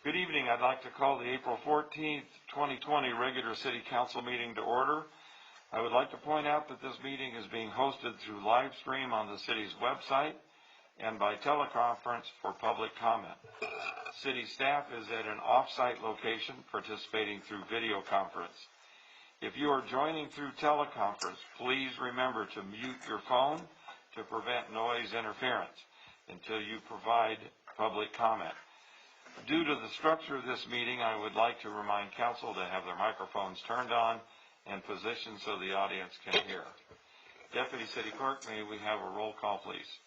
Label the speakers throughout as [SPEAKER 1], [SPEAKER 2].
[SPEAKER 1] Good evening. I'd like to call the April 14th, 2020 regular City Council meeting to order. I would like to point out that this meeting is being hosted through live stream on the city's website and by teleconference for public comment. City staff is at an off-site location participating through video conference. If you are joining through teleconference, please remember to mute your phone to prevent noise interference until you provide public comment. Due to the structure of this meeting, I would like to remind council to have their microphones turned on and positioned so the audience can hear. Deputy City Clerk, may we have a roll call, please?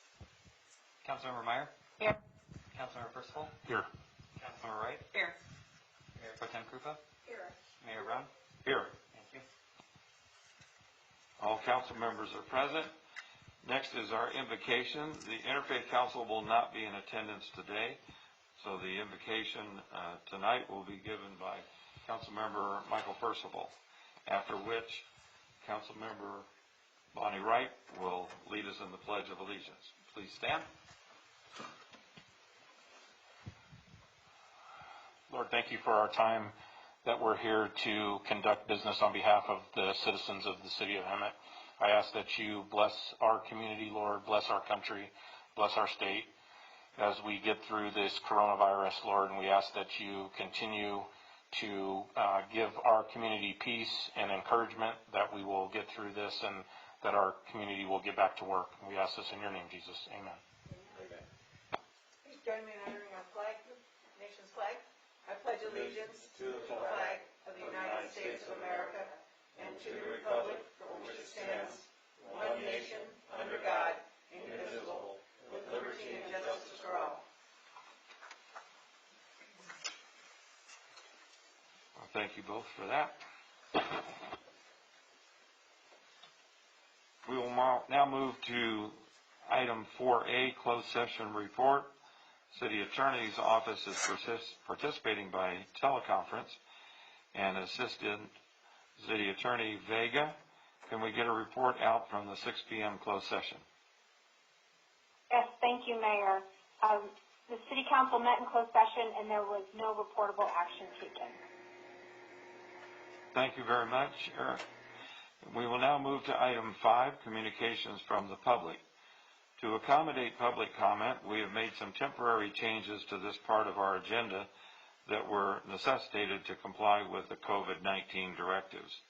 [SPEAKER 2] Councilmember Meyer?
[SPEAKER 3] Here.
[SPEAKER 2] Councilmember Percival?
[SPEAKER 1] Here.
[SPEAKER 2] Councilmember Wright?
[SPEAKER 3] Here.
[SPEAKER 2] Mayor Pro Tem Krupa?
[SPEAKER 3] Here.
[SPEAKER 2] Mayor Brown?
[SPEAKER 1] Here.
[SPEAKER 2] Thank you.
[SPEAKER 1] All council members are present. Next is our invocation. The Interfaith Council will not be in attendance today, so the invocation tonight will be given by Councilmember Michael Percival, after which Councilmember Bonnie Wright will lead us in the Pledge of Allegiance. Please stand.
[SPEAKER 4] Lord, thank you for our time that we're here to conduct business on behalf of the citizens of the city of Hemet. I ask that you bless our community, Lord, bless our country, bless our state as we get through this coronavirus, Lord, and we ask that you continue to give our community peace and encouragement that we will get through this and that our community will get back to work. We ask this in your name, Jesus. Amen.
[SPEAKER 3] Amen. Please join me in honoring our flag, the nation's flag. I pledge allegiance to the flag of the United States of America and to the republic for which it stands, one nation, under God, indivisible, with liberty and justice for all.
[SPEAKER 1] Well, thank you both for that. We will now move to item 4A, closed session report. City Attorney's Office is participating by teleconference, and Assistant City Attorney Vega, can we get a report out from the 6 p.m. closed session?
[SPEAKER 5] Yes, thank you, Mayor. The City Council met in closed session and there was no reportable action taken.
[SPEAKER 1] Thank you very much, Eric. We will now move to item 5, communications from the public. To accommodate public comment, we have made some temporary changes to this part of our agenda that were necessitated to comply with the COVID-19 directives.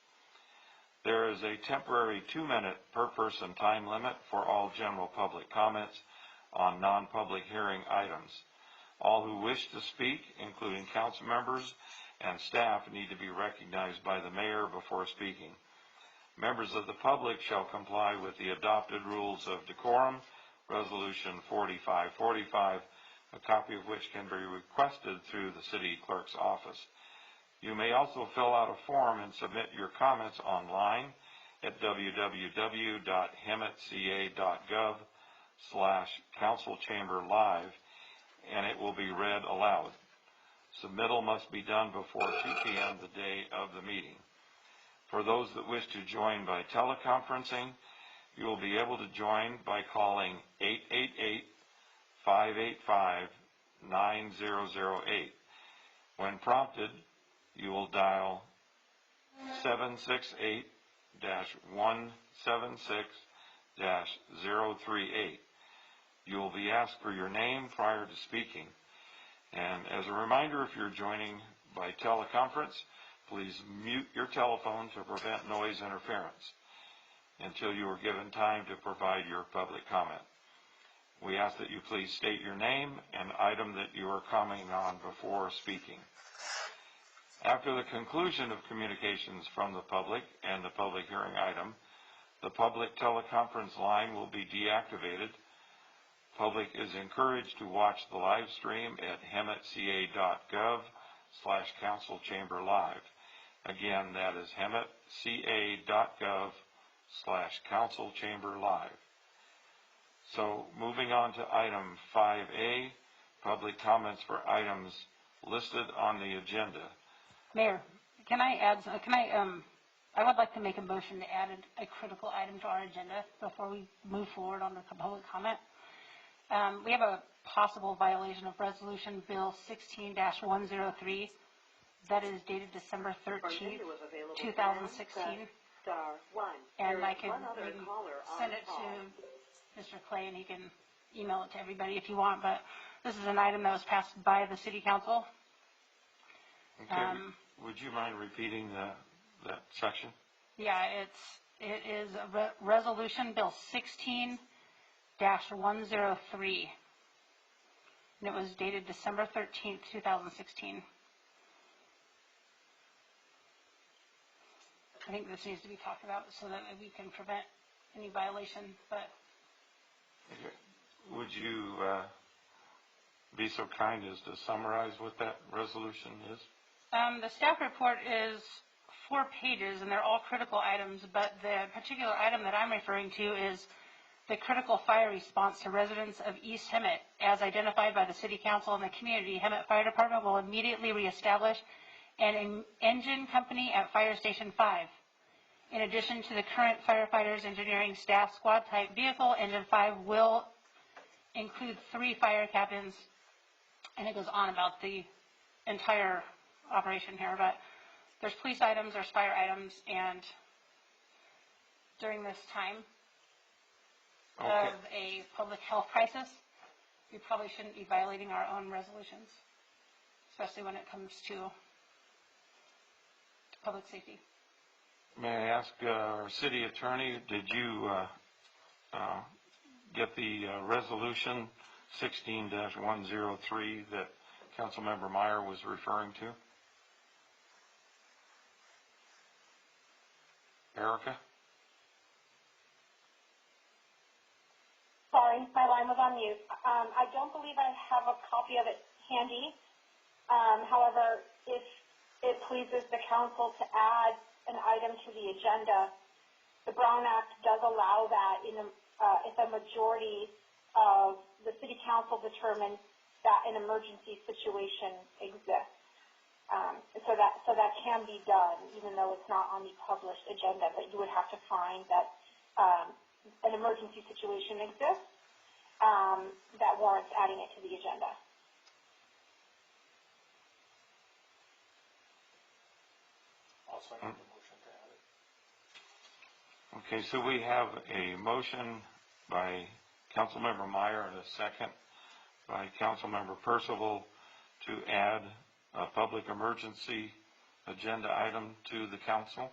[SPEAKER 1] There is a temporary 2-minute per person time limit for all general public comments on non-public hearing items. All who wish to speak, including council members and staff, need to be recognized by the mayor before speaking. Members of the public shall comply with the adopted rules of decorum, Resolution 4545, a copy of which can be requested through the city clerk's office. You may also fill out a form and submit your comments online at www.hemetca.gov/councilchamberlive, and it will be read aloud. Submittal must be done before 2 p.m. the day of the meeting. For those that wish to join by teleconferencing, you will be able to join by calling 888-585-9008. When prompted, you will dial 768-176-038. You will be asked for your name prior to speaking. And as a reminder, if you're joining by teleconference, please mute your telephone to prevent noise interference until you are given time to provide your public comment. We ask that you please state your name and item that you are commenting on before speaking. After the conclusion of communications from the public and the public hearing item, the public teleconference line will be deactivated. Public is encouraged to watch the live stream at hemetca.gov/councilchamberlive. Again, that is hemetca.gov/councilchamberlive. So moving on to item 5A, public comments for items listed on the agenda.
[SPEAKER 3] Mayor, I would like to make a motion to add a critical item to our agenda before we move forward on the public comment.
[SPEAKER 6] We have a possible violation of Resolution Bill 16-103 that is dated December 13th, 2016. And I can maybe send it to Mr. Clay and he can email it to everybody if you want, but this is an item that was passed by the City Council.
[SPEAKER 1] Okay, would you mind repeating that section?
[SPEAKER 6] Yeah, it is Resolution Bill 16-103. And it was dated December 13th, 2016. I think this needs to be talked about so that we can prevent any violation, but
[SPEAKER 1] Okay. Would you be so kind as to summarize what that resolution is?
[SPEAKER 6] the staff report is 4 pages and they're all critical items, but the particular item that I'm referring to is the critical fire response to residents of East Hemet. As identified by the City Council and the community, Hemet Fire Department will immediately reestablish an engine company at Fire Station 5. In addition to the current firefighters, engineering, staff, squad type vehicle, Engine 5 will include 3 fire captains, and it goes on about the entire operation here, but there's police items, there's fire items, and during this time
[SPEAKER 1] Okay.
[SPEAKER 6] of a public health crisis, we probably shouldn't be violating our own resolutions, especially when it comes to public safety.
[SPEAKER 1] May I ask our city attorney, did you get the resolution 16-103 that Councilmember Meyer was referring to? Erica?
[SPEAKER 5] Sorry, my line was on mute. I don't believe I have a copy of it handy. However, if it pleases the council to add an item to the agenda, the Brown Act does allow that if a majority of the City Council determines that an emergency situation exists. So that can be done, even though it's not on the published agenda, but you would have to find that an emergency situation exists that warrants adding it to the agenda.
[SPEAKER 4] I'll second the motion to add it.
[SPEAKER 1] Okay, so we have a motion by Councilmember Meyer and a second by Councilmember Percival to add a public emergency agenda item to the council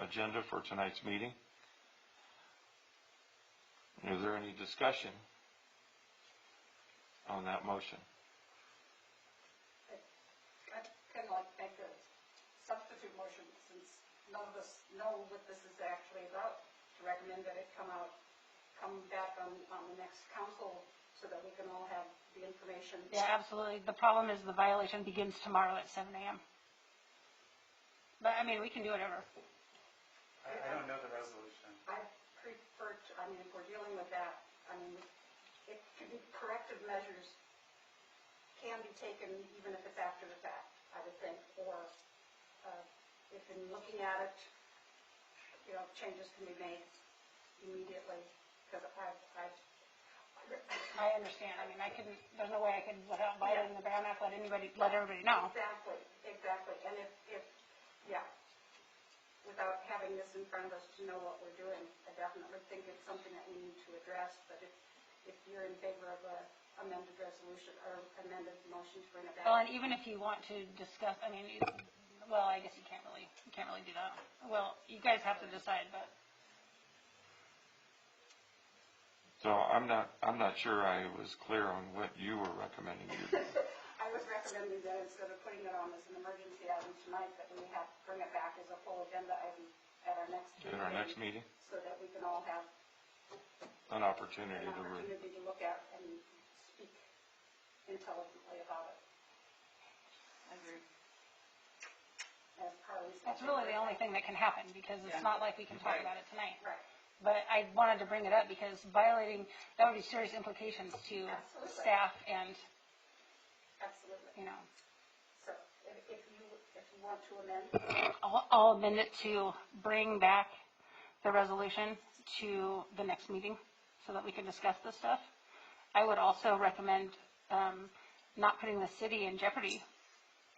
[SPEAKER 1] agenda for tonight's meeting. Is there any discussion on that motion?
[SPEAKER 3] I'd kind of like to make a substitute motion, since none of us know what this is actually about, to recommend that it come back on the next council so that we can all have the information.
[SPEAKER 6] Yeah, absolutely. The problem is the violation begins tomorrow at 7 a.m. But, I mean, we can do whatever.
[SPEAKER 2] I don't know the resolution.
[SPEAKER 3] I prefer to, if we're dealing with that, it could be corrective measures can be taken even if it's after the fact, I would think, or if in looking at it, changes can be made immediately, because
[SPEAKER 6] I understand. There's no way I could, without violating the Brown Act, let everybody know.
[SPEAKER 3] Exactly, and if without having this in front of us to know what we're doing, I definitely think it's something that we need to address, but if you're in favor of a amended resolution or amended motion to bring it back.
[SPEAKER 6] Well, and even if you want to discuss, I guess you can't really do that. Well, you guys have to decide, but.
[SPEAKER 1] So I'm not sure I was clear on what you were recommending.
[SPEAKER 3] I was recommending that instead of putting it on as an emergency item tonight, that we have bring it back as a full agenda item at our next meeting. So that we can all have
[SPEAKER 1] an opportunity
[SPEAKER 3] to look at and speak intelligently about it. I agree.
[SPEAKER 6] That's really the only thing that can happen, because it's not like we can talk about it tonight.
[SPEAKER 3] Right.
[SPEAKER 6] But I wanted to bring it up because violating, that would be serious implications to staff and,
[SPEAKER 3] Absolutely. So if you want to amend.
[SPEAKER 6] I'll amend it to bring back the resolution to the next meeting so that we can discuss this stuff. I would also recommend not putting the city in jeopardy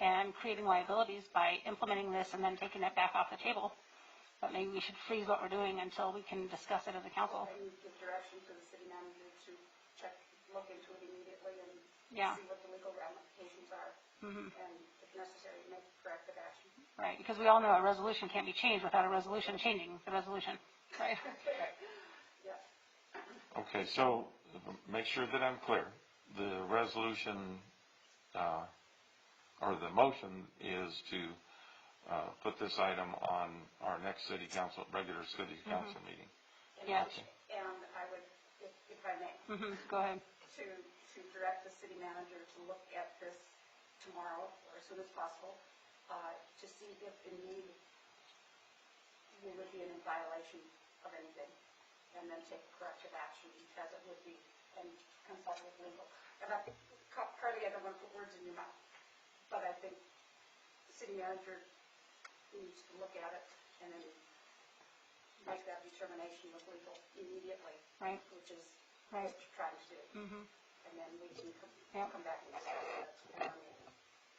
[SPEAKER 6] and creating liabilities by implementing this and then taking it back off the table. But maybe we should freeze what we're doing until we can discuss it as a council.
[SPEAKER 7] And give direction to the city manager to look into it immediately and
[SPEAKER 6] Yeah.
[SPEAKER 7] see what the legal ramifications are, and if necessary, make corrective action.
[SPEAKER 6] Right, because we all know a resolution can't be changed without a resolution changing the resolution, right?
[SPEAKER 7] Yeah.
[SPEAKER 1] Okay, so make sure that I'm clear. The resolution, or the motion is to put this item on our next regular city council meeting.
[SPEAKER 6] Yes.
[SPEAKER 7] And I would, if I may,
[SPEAKER 6] Go ahead.
[SPEAKER 7] to direct the city manager to look at this tomorrow or as soon as possible, to see if indeed we would be in violation of anything, and then take corrective action as it would be, and consult with legal. And Carly, I don't want to put words in your mouth, but I think the city manager needs to look at it and then make that determination with legal immediately,
[SPEAKER 6] Right.
[SPEAKER 7] which is
[SPEAKER 6] Right.
[SPEAKER 7] what you're trying to do. And then we can come back and discuss that in our meeting.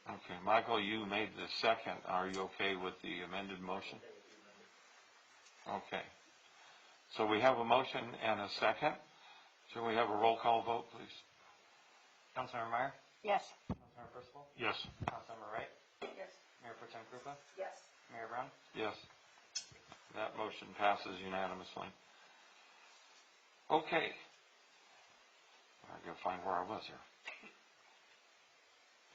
[SPEAKER 1] Okay, Michael, you made the second. Are you okay with the amended motion? Okay. So we have a motion and a second. Shall we have a roll call vote, please?
[SPEAKER 2] Councilmember Meyer,
[SPEAKER 6] Yes.
[SPEAKER 2] Councilmember Percival,
[SPEAKER 4] Yes.
[SPEAKER 2] Councilmember Wright,
[SPEAKER 7] Yes.
[SPEAKER 2] Mayor Pro Tem Krupa,
[SPEAKER 7] Yes.
[SPEAKER 2] Mayor Brown.
[SPEAKER 1] Yes. That motion passes unanimously. Okay. I gotta find where I was here.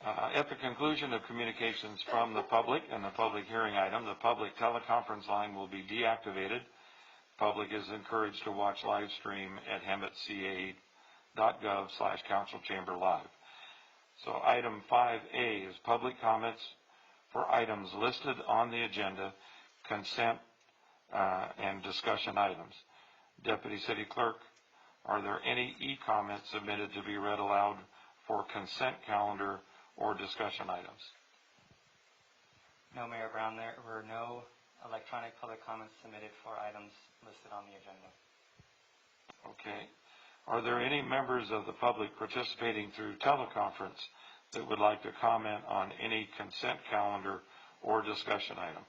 [SPEAKER 1] At the conclusion of communications from the public and the public hearing item, the public teleconference line will be deactivated. Public is encouraged to watch live stream at hemetca.gov/councilchamberlive. So item 5A is public comments for items listed on the agenda, consent, and discussion items. Deputy City Clerk, are there any e-comments submitted to be read aloud for consent calendar or discussion items?
[SPEAKER 2] No, Mayor Brown, there were no electronic public comments submitted for items listed on the agenda.
[SPEAKER 1] Okay. Are there any members of the public participating through teleconference that would like to comment on any consent calendar or discussion item?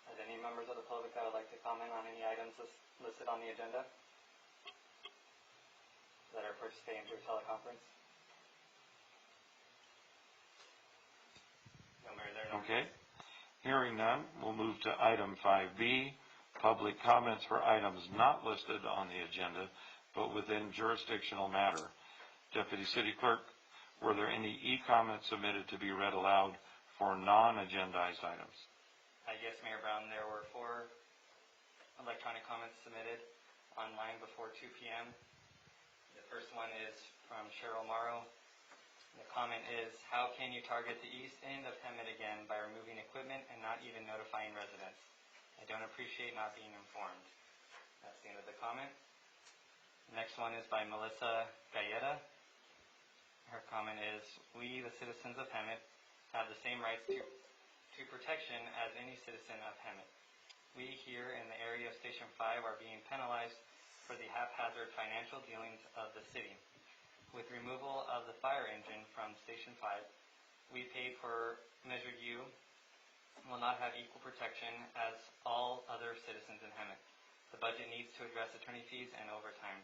[SPEAKER 2] Are there any members of the public that would like to comment on any items listed on the agenda that are participating through teleconference? No, Mayor, there are no.
[SPEAKER 1] Okay. Hearing none, we'll move to item 5B, public comments for items not listed on the agenda, but within jurisdictional matter. Deputy City Clerk, were there any e-comments submitted to be read aloud for non-agendized items?
[SPEAKER 2] Yes, Mayor Brown, there were 4 electronic comments submitted online before 2 p.m. The first one is from Cheryl Morrow. The comment is, how can you target the east end of Hemet again by removing equipment and not even notifying residents? I don't appreciate not being informed. That's the end of the comment. The next one is by Melissa Galleta. Her comment is, we, the citizens of Hemet, have the same rights to protection as any citizen of Hemet. We here in the area of Station 5 are being penalized for the haphazard financial dealings of the city. With removal of the fire engine from Station 5, we paid for Measure U will not have equal protection as all other citizens in Hemet. The budget needs to address attorney fees and overtime.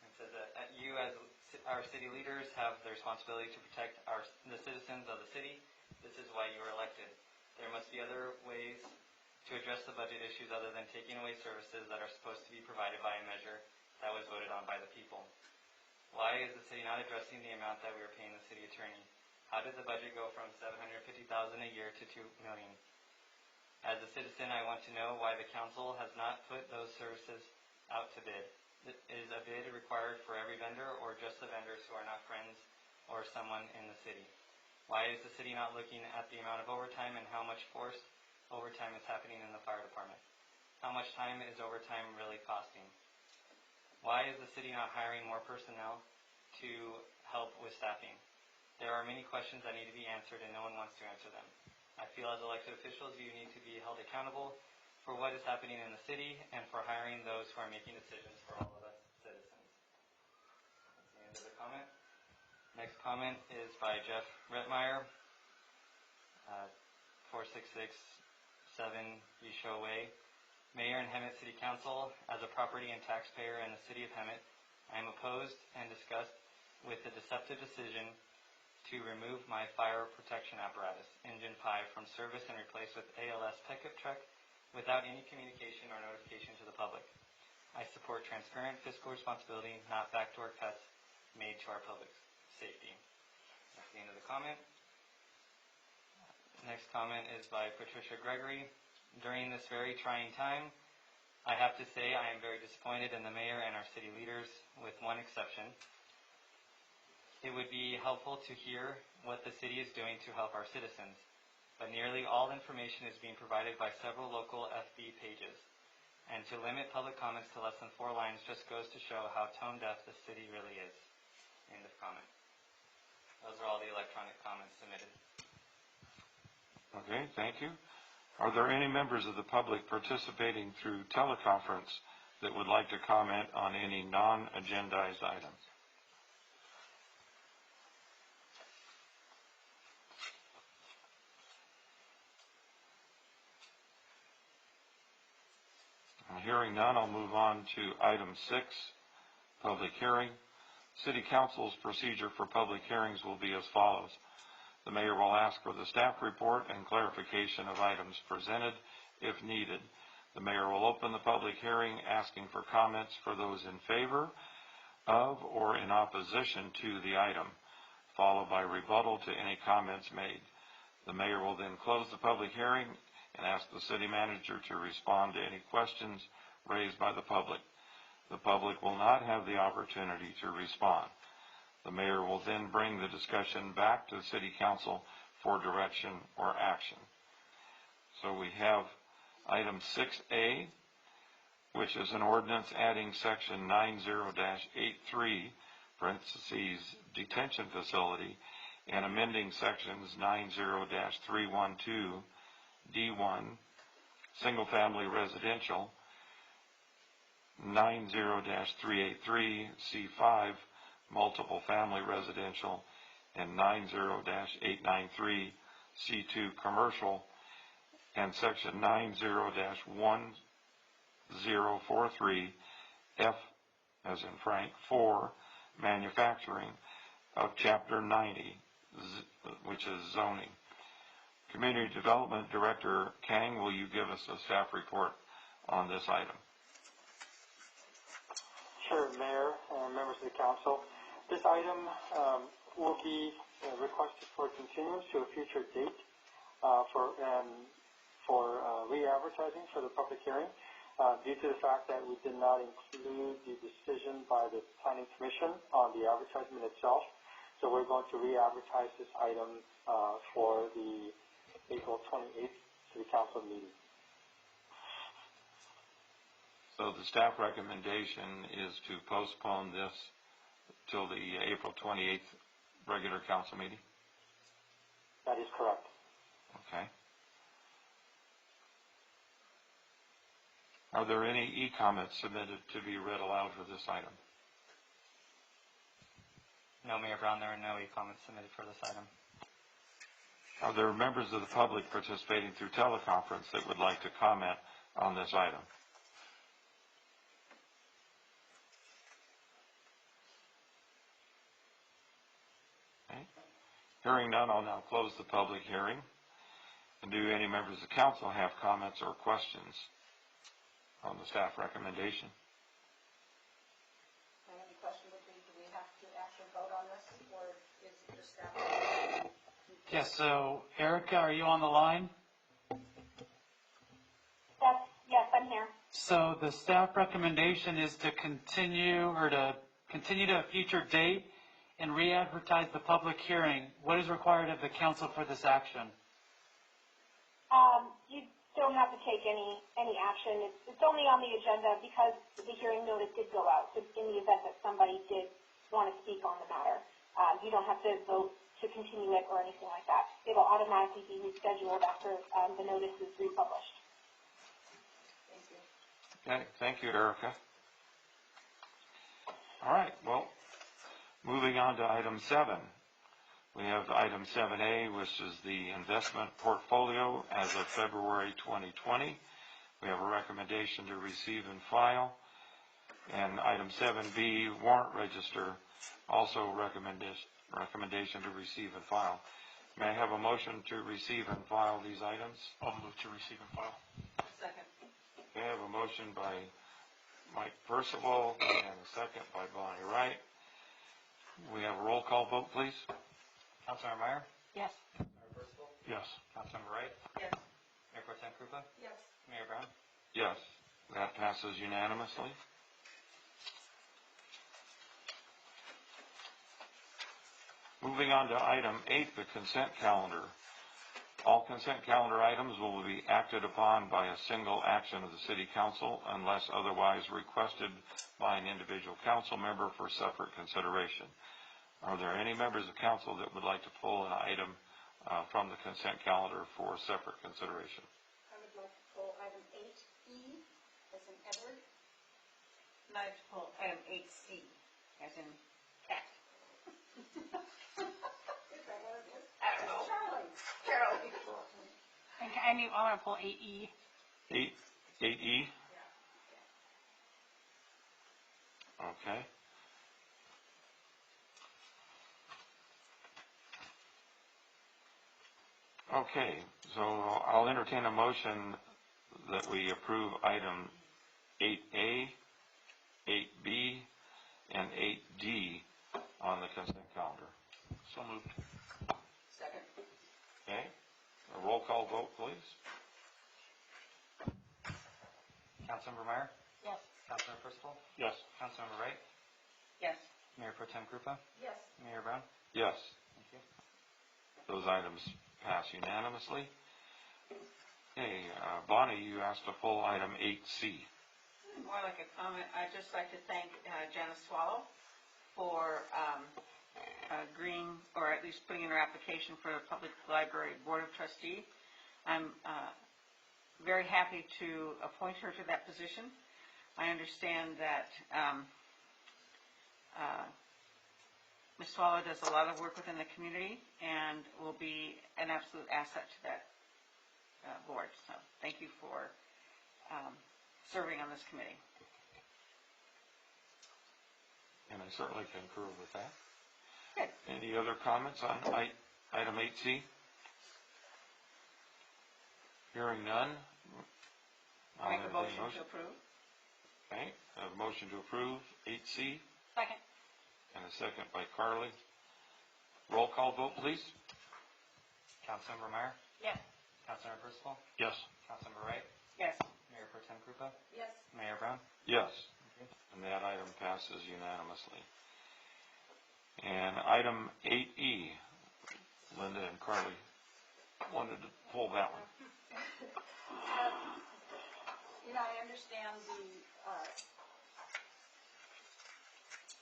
[SPEAKER 2] It says that you as our city leaders have the responsibility to protect the citizens of the city. This is why you were elected. There must be other ways to address the budget issues other than taking away services that are supposed to be provided by a measure that was voted on by the people. Why is the city not addressing the amount that we are paying the city attorney? How did the budget go from $750,000 a year to $2 million? As a citizen, I want to know why the council has not put those services out to bid. Is a bid required for every vendor or just the vendors who are not friends or someone in the city? Why is the city not looking at the amount of overtime and how much forced overtime is happening in the fire department? How much time is overtime really costing? Why is the city not hiring more personnel to help with staffing? There are many questions that need to be answered and no one wants to answer them. I feel as elected officials you need to be held accountable for what is happening in the city and for hiring those who are making decisions for all of us citizens. That's the end of the comment. Next comment is by Jeff Rettmeyer, 4667 Yesho Way. Mayor and Hemet City Council, as a property and taxpayer in the city of Hemet, I am opposed and disgusted with the deceptive decision to remove my fire protection apparatus, Engine 5, from service and replace with ALS pickup truck without any communication or notification to the public. I support transparent fiscal responsibility, not backdoor cuts made to our public safety. That's the end of the comment. Next comment is by Patricia Gregory. During this very trying time, I have to say I am very disappointed in the mayor and our city leaders, with one exception. It would be helpful to hear what the city is doing to help our citizens, but nearly all information is being provided by several local FB pages, and to limit public comments to less than 4 lines just goes to show how tone deaf the city really is. End of comment. Those are all the electronic comments submitted.
[SPEAKER 1] Okay, thank you. Are there any members of the public participating through teleconference that would like to comment on any non-agendized items? Hearing none, I'll move on to item 6, public hearing. City Council's procedure for public hearings will be as follows. The mayor will ask for the staff report and clarification of items presented if needed. The mayor will open the public hearing asking for comments for those in favor of or in opposition to the item, followed by rebuttal to any comments made. The mayor will then close the public hearing and ask the city manager to respond to any questions raised by the public. The public will not have the opportunity to respond. The mayor will then bring the discussion back to the city council for direction or action. So we have item 6A, which is an ordinance adding section 90-83, parentheses, detention facility, and amending sections 90-312, D1, single family residential, 90-383, C5, multiple family residential, and 90-893, C2 commercial, and section 90-1043, F as in Frank, 4, manufacturing of chapter 90, which is zoning. Community Development Director Kang, will you give us a staff report on this item?
[SPEAKER 8] Sure, Mayor and members of the council. This item will be requested for continuance to a future date for re-advertising for the public hearing due to the fact that we did not include the decision by the Planning Commission on the advertisement itself. So we're going to re-advertise this item for the April 28th City Council meeting.
[SPEAKER 1] So the staff recommendation is to postpone this till the April 28th regular council meeting?
[SPEAKER 8] That is correct.
[SPEAKER 1] Okay. Are there any e-comments submitted to be read aloud for this item?
[SPEAKER 2] No, Mayor Brown, there are no e-comments submitted for this item.
[SPEAKER 1] Are there members of the public participating through teleconference that would like to comment on this item? Okay. Hearing none, I'll now close the public hearing. And do any members of the council have comments or questions on the staff recommendation?
[SPEAKER 7] My only question would be, do we have to actually vote on this, or is it just that?
[SPEAKER 9] Yes, so Erica, are you on the line?
[SPEAKER 5] Yes, I'm here.
[SPEAKER 9] So the staff recommendation is to continue to a future date and re-advertise the public hearing. What is required of the council for this action?
[SPEAKER 5] don't have to take any action. It's only on the agenda because the hearing notice did go out. So in the event that somebody did want to speak on the matter, you don't have to vote to continue it or anything like that. It'll automatically be rescheduled after the notice is republished.
[SPEAKER 3] Thank you.
[SPEAKER 1] Okay, thank you, Erica. All right, well, moving on to item 7. We have item 7A, which is the investment portfolio as of February 2020. We have a recommendation to receive and file. And item 7B, warrant register, also recommendation to receive and file. May I have a motion to receive and file these items?
[SPEAKER 4] I'll move to receive and file.
[SPEAKER 3] Second.
[SPEAKER 1] Okay, I have a motion by Mike Percival and a second by Bonnie Wright. We have a roll call vote, please.
[SPEAKER 2] Councilmember Meyer,
[SPEAKER 6] Yes.
[SPEAKER 2] Councilmember Percival,
[SPEAKER 4] Yes.
[SPEAKER 2] Councilmember Wright,
[SPEAKER 3] Yes.
[SPEAKER 2] Mayor Pro Tem Krupa,
[SPEAKER 3] Yes.
[SPEAKER 2] Mayor Brown.
[SPEAKER 1] Yes, that passes unanimously. Moving on to item 8, the consent calendar. All consent calendar items will be acted upon by a single action of the City Council unless otherwise requested by an individual council member for separate consideration. Are there any members of council that would like to pull an item from the consent calendar for separate consideration?
[SPEAKER 7] I would like to pull item 8E, as in Edward.
[SPEAKER 3] And I'd pull item 8C, as in cat.
[SPEAKER 7] Is that what it is?
[SPEAKER 3] I don't know.
[SPEAKER 7] Charlie.
[SPEAKER 3] Charlie.
[SPEAKER 6] I want to pull 8E.
[SPEAKER 1] 8E? Okay. Okay, so I'll entertain a motion that we approve item 8A, 8B, and 8D on the consent calendar.
[SPEAKER 4] So moved.
[SPEAKER 3] Second.
[SPEAKER 1] Okay, a roll call vote, please.
[SPEAKER 2] Councilmember Meyer,
[SPEAKER 6] Yes.
[SPEAKER 2] Councilmember Percival,
[SPEAKER 4] Yes.
[SPEAKER 2] Councilmember Wright,
[SPEAKER 3] Yes.
[SPEAKER 2] Mayor Pro Tem Krupa,
[SPEAKER 7] Yes.
[SPEAKER 2] Mayor Brown.
[SPEAKER 1] Yes,
[SPEAKER 2] Thank you.
[SPEAKER 1] those items pass unanimously. Okay, Bonnie, you asked to pull item 8C.
[SPEAKER 3] More like a comment, I'd just like to thank Janice Swallow for agreeing, or at least putting in her application for the Public Library Board of Trustee. I'm very happy to appoint her to that position. I understand that Ms. Swallow does a lot of work within the community and will be an absolute asset to that board. So thank you for serving on this committee.
[SPEAKER 1] And I certainly concur with that.
[SPEAKER 3] Good.
[SPEAKER 1] Any other comments on item 8C? Hearing none. I'll
[SPEAKER 3] Make a
[SPEAKER 1] entertain
[SPEAKER 3] motion to approve.
[SPEAKER 1] Okay, I have a motion to approve 8C
[SPEAKER 6] Second.
[SPEAKER 1] and a second by Carly. Roll call vote, please.
[SPEAKER 2] Councilmember Meyer,
[SPEAKER 6] Yes.
[SPEAKER 2] Councilmember Percival,
[SPEAKER 4] Yes.
[SPEAKER 2] Councilmember Wright,
[SPEAKER 3] Yes.
[SPEAKER 2] Mayor Pro Tem Krupa,
[SPEAKER 7] Yes.
[SPEAKER 2] Mayor Brown.
[SPEAKER 1] Yes,
[SPEAKER 2] Thank you.
[SPEAKER 1] and that item passes unanimously. And item 8E, Linda and Carly wanted to pull that one.
[SPEAKER 7] I understand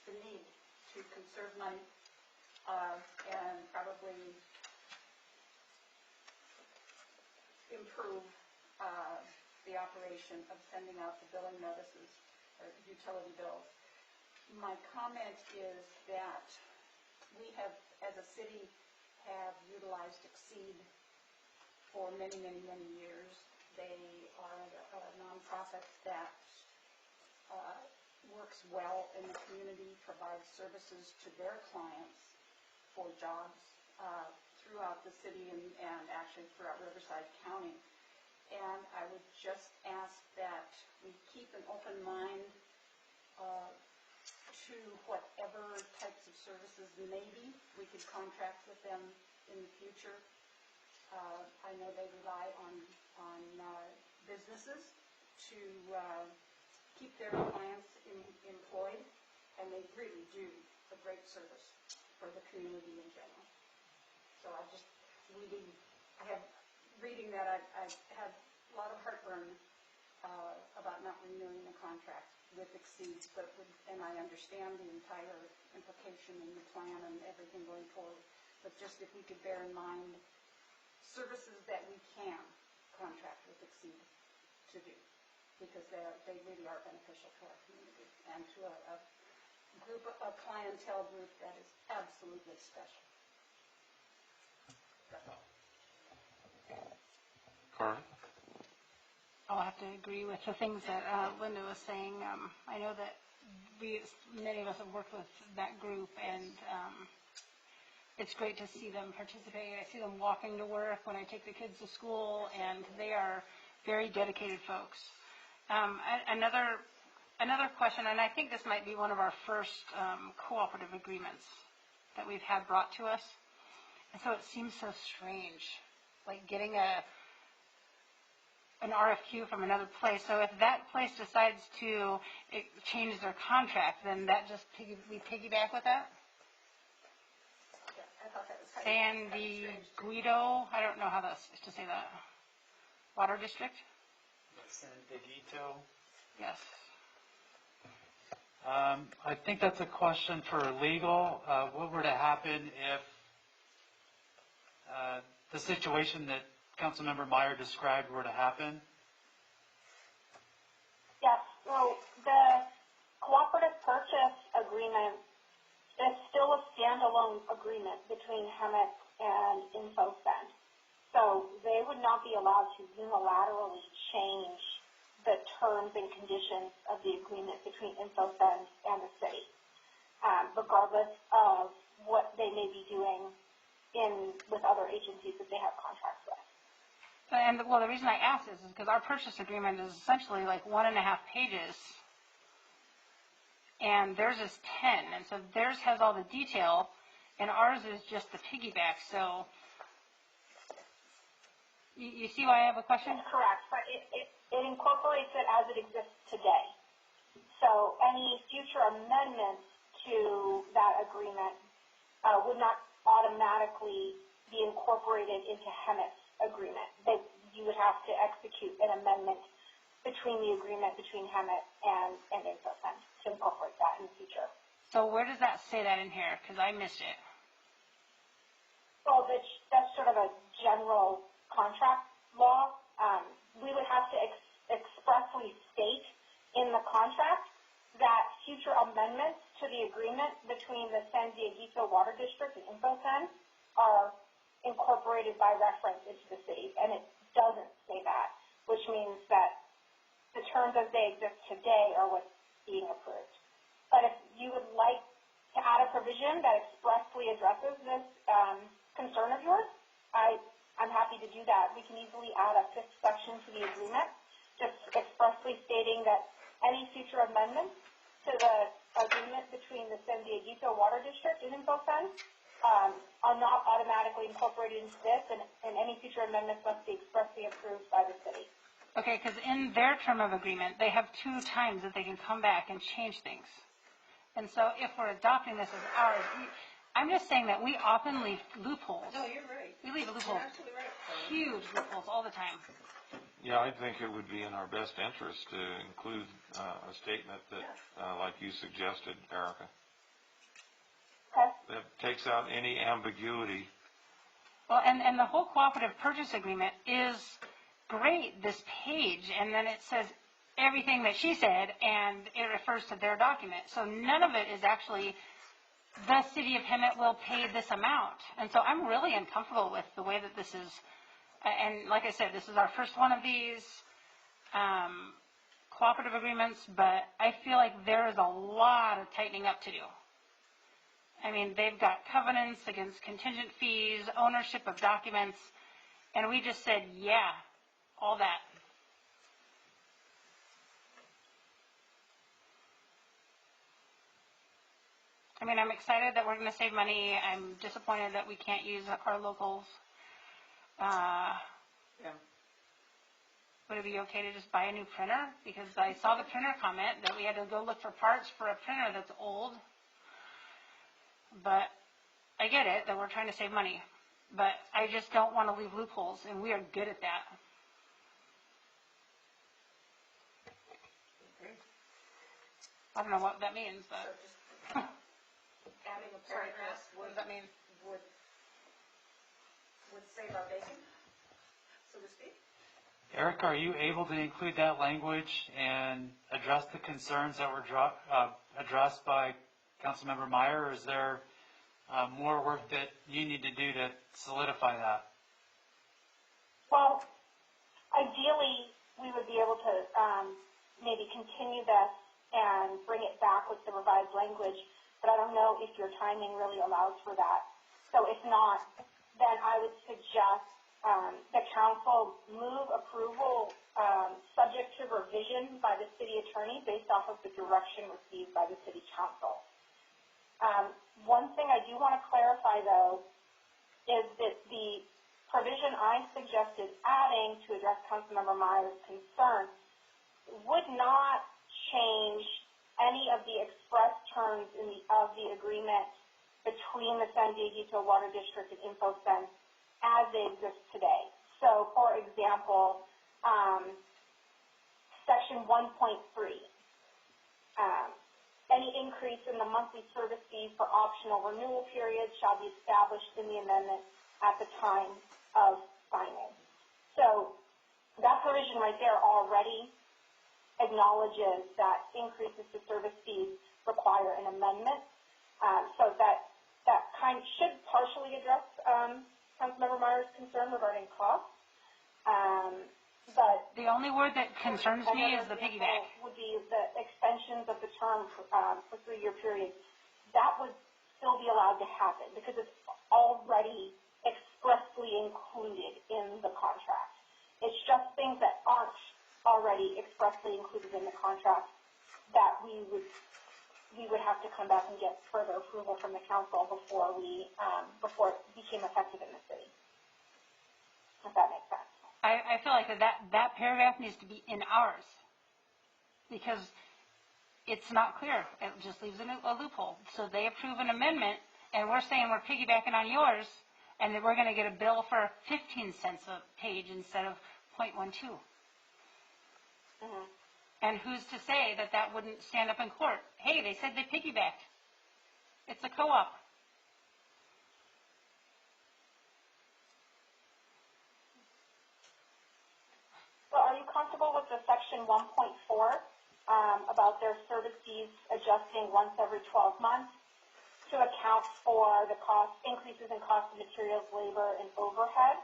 [SPEAKER 7] the need to conserve money and probably improve the operation of sending out the billing notices or utility bills. My comment is that we have, as a city, have utilized Exceed for many, many, many years. They are a nonprofit that works well in the community, provides services to their clients for jobs throughout the city and actually throughout Riverside County. And I would just ask that we keep an open mind to whatever types of services maybe we could contract with them in the future. I know they rely on businesses to keep their clients employed, and they really do a great service for the community in general. So I have reading that I have lot of heartburn about not renewing the contract with Exceed, and I understand the entire implication and the plan and everything going forward. But just if we could bear in mind services that we can contract with Exceed to do, because they really are beneficial to our community and to a clientele group that is absolutely special. That's all.
[SPEAKER 1] Carter?
[SPEAKER 6] I'll have to agree with the things that Linda was saying. I know that many of us have worked with that group, and it's great to see them participate. I see them walking to work when I take the kids to school, and they are very dedicated folks. Another question, and I think this might be one of our first cooperative agreements that we've had brought to us, and so it seems so strange, like getting an RFQ from another place. So if that place decides to change their contract, then that just we piggyback with that?
[SPEAKER 7] I thought that was kind of
[SPEAKER 6] San Diego, I don't know how to say that. Water District?
[SPEAKER 9] San Diego.
[SPEAKER 6] Yes.
[SPEAKER 9] I think that's a question for legal. What were to happen if the situation that Councilmember Meyer described were to happen?
[SPEAKER 5] Yes, so the cooperative purchase agreement is still a standalone agreement between Hemet and InfoSend. So they would not be allowed to unilaterally change the terms and conditions of the agreement between InfoSend and the city, regardless of what they may be doing with other agencies that they have contracts with.
[SPEAKER 6] And well, the reason I asked this is because our purchase agreement is essentially like 1.5 pages, and theirs is 10, and so theirs has all the detail, and ours is just the piggyback. So you see why I have a question?
[SPEAKER 5] That's correct, but it incorporates it as it exists today. So any future amendments to that agreement would not automatically be incorporated into Hemet's agreement. You would have to execute an amendment between the agreement between Hemet and InfoSend to incorporate that in the future.
[SPEAKER 6] So where does that say that in here? Because I missed it.
[SPEAKER 5] Well, that's sort of a general contract law. We would have to expressly state in the contract that future amendments to the agreement between the San Diego Water District and InfoSend are incorporated by reference into the city, and it doesn't say that, which means that the terms as they exist today are what's being approved. But if you would like to add a provision that expressly addresses this concern of yours, I'm happy to do that. We can easily add a 5th section to the agreement, just expressly stating that any future amendments to the agreement between the San Diego Water District and InfoSend are not automatically incorporated into this, and any future amendments must be expressly approved by the city.
[SPEAKER 6] Okay, because in their term of agreement, they have 2 times that they can come back and change things. And so if we're adopting this as ours, I'm just saying that we often leave loopholes.
[SPEAKER 3] No, you're right.
[SPEAKER 6] We leave loopholes,
[SPEAKER 3] You're absolutely right.
[SPEAKER 6] huge loopholes all the time.
[SPEAKER 1] Yeah, I think it would be in our best interest to include a statement that, like you suggested, Erica,
[SPEAKER 5] Okay?
[SPEAKER 1] that takes out any ambiguity.
[SPEAKER 6] Well, and the whole cooperative purchase agreement is great, this page, and then it says everything that she said, and it refers to their document. So none of it is actually the city of Hemet will pay this amount. And so I'm really uncomfortable with the way that this is, and like I said, this is our first one of these cooperative agreements, but I feel like there is a lot of tightening up to do. I mean, they've got covenants against contingent fees, ownership of documents, and we just said, yeah, all that. I mean, I'm excited that we're going to save money. I'm disappointed that we can't use our locals. Would it be okay to just buy a new printer? Because I saw the printer comment that we had to go look for parts for a printer that's old. But I get it that we're trying to save money. But I just don't want to leave loopholes, and we are good at that. I don't know what that means,
[SPEAKER 7] So
[SPEAKER 6] but
[SPEAKER 7] just adding a
[SPEAKER 6] sorry,
[SPEAKER 7] paragraph
[SPEAKER 6] Chris, what does that mean?
[SPEAKER 7] would save our bacon, so to speak.
[SPEAKER 9] Eric, are you able to include that language and address the concerns that were addressed by Councilmember Meyer, or is there more work that you need to do to solidify that?
[SPEAKER 5] Well, ideally, we would be able to maybe continue this and bring it back with the revised language, but I don't know if your timing really allows for that. So if not, then I would suggest the council move approval subject to revision by the city attorney based off of the direction received by the city council. One thing I do want to clarify, though, is that the provision I suggested adding to address Councilmember Meyer's concern would not change any of the express terms of the agreement between the San Diego Water District and InfoSense as they exist today. So, for example, Section 1.3. Any increase in the monthly service fee for optional renewal periods shall be established in the amendment at the time of signing. So that provision right there already acknowledges that increases to service fees require an amendment. So that kind should partially address Councilmember Meyer's concern regarding costs. But
[SPEAKER 6] the only word that concerns me is the piggyback.
[SPEAKER 5] Would be the extensions of the term for 3-year periods. That would still be allowed to happen because it's already expressly included in the contract. It's just things that aren't already expressly included in the contract that we would have to come back and get further approval from the council before it became effective in the city. If that makes sense.
[SPEAKER 6] I feel like that paragraph needs to be in ours because it's not clear. It just leaves a loophole. So they approve an amendment, and we're saying we're piggybacking on yours, and then we're going to get a bill for 15 cents a page instead of 0.12.
[SPEAKER 5] Mm-hmm.
[SPEAKER 6] And who's to say that that wouldn't stand up in court? Hey, they said they piggybacked. It's a co-op.
[SPEAKER 5] So are you comfortable with the section 1.4 about their service fees adjusting once every 12 months to account for the increases in cost of materials, labor, and overhead?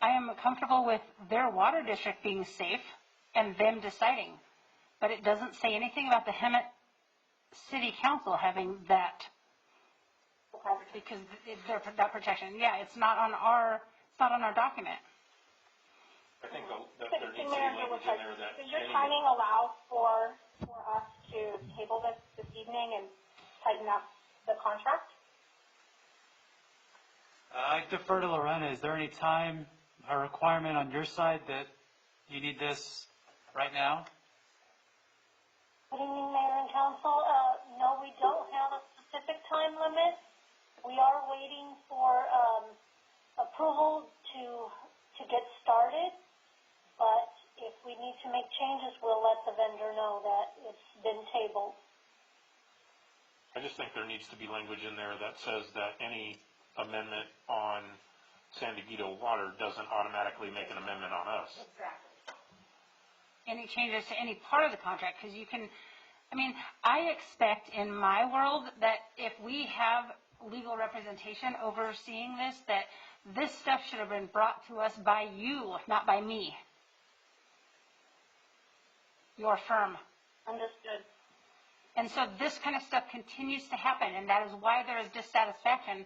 [SPEAKER 6] I am comfortable with their water district being safe and them deciding, but it doesn't say anything about the Hemet City Council having that because that protection. Yeah, it's not on our document.
[SPEAKER 4] I think that
[SPEAKER 5] City
[SPEAKER 4] there needs to be
[SPEAKER 5] Manager,
[SPEAKER 4] language in there that
[SPEAKER 5] does your
[SPEAKER 4] any,
[SPEAKER 5] timing allow for us to table this evening and tighten up the contract?
[SPEAKER 9] I defer to Lorena. Is there any time or requirement on your side that you need this right now?
[SPEAKER 10] Good evening, Mayor and Council. No, we don't have a specific time limit. We are waiting for approval to get started, but if we need to make changes, we'll let the vendor know that it's been tabled.
[SPEAKER 4] I just think there needs to be language in there that says that any amendment on San Diego Water doesn't automatically make an amendment on us.
[SPEAKER 7] Exactly.
[SPEAKER 6] Any changes to any part of the contract because you can, I expect in my world that if we have legal representation overseeing this, that this stuff should have been brought to us by you, not by me. Your firm.
[SPEAKER 5] Understood.
[SPEAKER 6] And so this kind of stuff continues to happen, and that is why there is dissatisfaction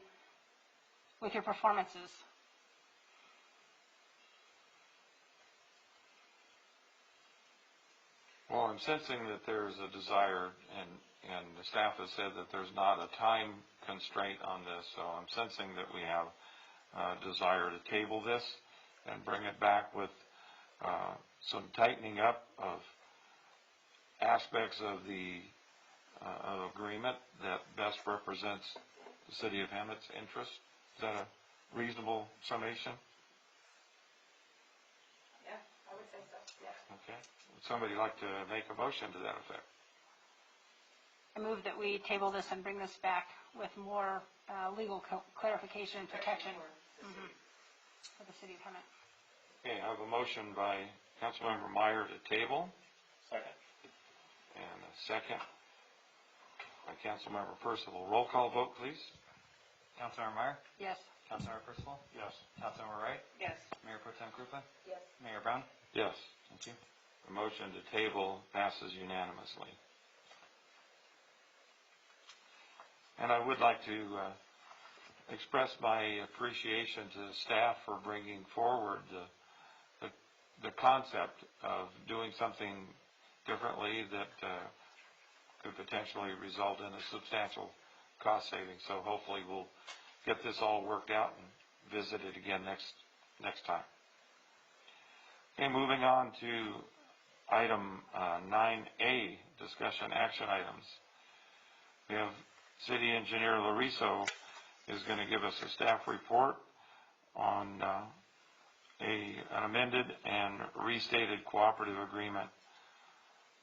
[SPEAKER 6] with your performances.
[SPEAKER 1] Well, I'm sensing that there's a desire, and the staff has said that there's not a time constraint on this, so I'm sensing that we have a desire to table this and bring it back with some tightening up of aspects of the agreement that best represents the City of Hemet's interest. Is that a reasonable summation?
[SPEAKER 7] Yeah, I would say so, yes.
[SPEAKER 1] Okay. Would somebody like to make a motion to that effect?
[SPEAKER 6] move that we table this and bring this back with more legal clarification and protection for the city of Hemet.
[SPEAKER 1] Okay, I have a motion by Councilmember Meyer to table.
[SPEAKER 2] Second.
[SPEAKER 1] And a second by Councilmember Percival. Roll call vote, please.
[SPEAKER 2] Councilmember Meyer?
[SPEAKER 6] Yes.
[SPEAKER 2] Councilmember Percival?
[SPEAKER 4] Yes.
[SPEAKER 2] Councilmember Wright?
[SPEAKER 3] Yes.
[SPEAKER 2] Mayor Pro Tem Krupa?
[SPEAKER 7] Yes.
[SPEAKER 2] Mayor Brown?
[SPEAKER 1] Yes.
[SPEAKER 2] Thank you.
[SPEAKER 1] The motion to table passes unanimously. And I would like to express my appreciation to the staff for bringing forward the concept of doing something differently that could potentially result in a substantial cost saving. So hopefully we'll get this all worked out and visit it again next time. Okay, moving on to item 9A, discussion action items. We have City Engineer Lariso is going to give us a staff report on an amended and restated cooperative agreement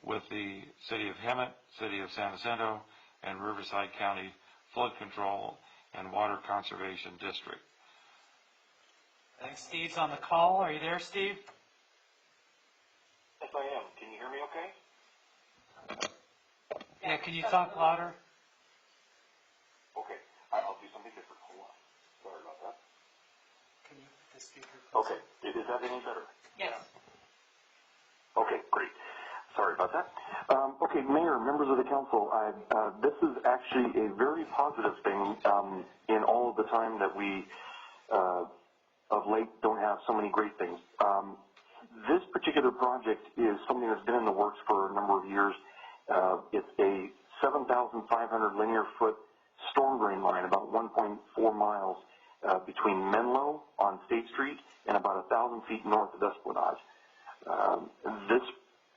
[SPEAKER 1] with the City of Hemet, City of San Jacinto, and Riverside County Flood Control and Water Conservation District.
[SPEAKER 9] I think Steve's on the call. Are you there, Steve?
[SPEAKER 11] Yes, I am. Can you hear me okay?
[SPEAKER 9] Yeah, can you talk louder?
[SPEAKER 11] Okay. I'll do something different. Hold on. Sorry about that.
[SPEAKER 9] Can you put the speaker
[SPEAKER 11] Okay. Is that any better?
[SPEAKER 3] Yes.
[SPEAKER 11] Okay, great. Sorry about that. Okay, Mayor, members of the council, this is actually a very positive thing in all of the time that we, of late, don't have so many great things. This particular project is something that's been in the works for a number of years. It's a 7,500 linear foot storm drain line, about 1.4 miles between Menlo on State Street and about 1,000 feet north of Esplanade. This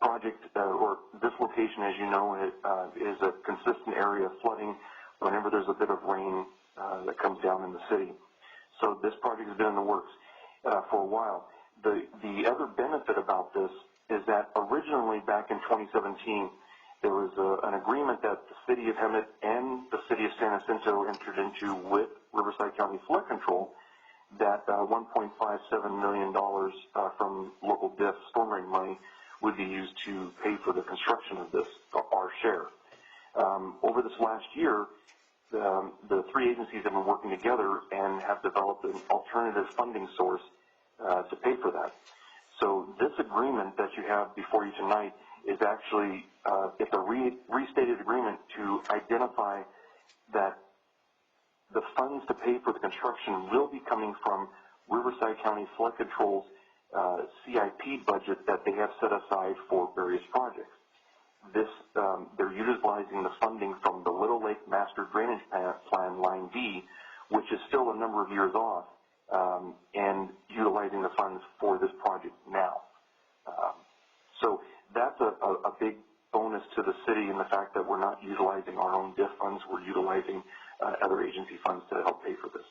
[SPEAKER 11] project, or this location, as you know, is a consistent area of flooding whenever there's a bit of rain that comes down in the city. So this project has been in the works for a while. The other benefit about this is that originally back in 2017, there was an agreement that the City of Hemet and the City of San Jacinto entered into with Riverside County Flood Control that $1.57 million from local DIF storm drain money would be used to pay for the construction of this, our share. Over this last year, the three agencies have been working together and have developed an alternative funding source to pay for that. So this agreement that you have before you tonight is actually it's a restated agreement to identify that the funds to pay for the construction will be coming from Riverside County Flood Control's CIP budget that they have set aside for various projects. This, they're utilizing the funding from the Little Lake Master Drainage Plan, Line D, which is still a number of years off, and utilizing the funds for this project now. So that's a big bonus to the city in the fact that we're not utilizing our own DIF funds, we're utilizing other agency funds to help pay for this.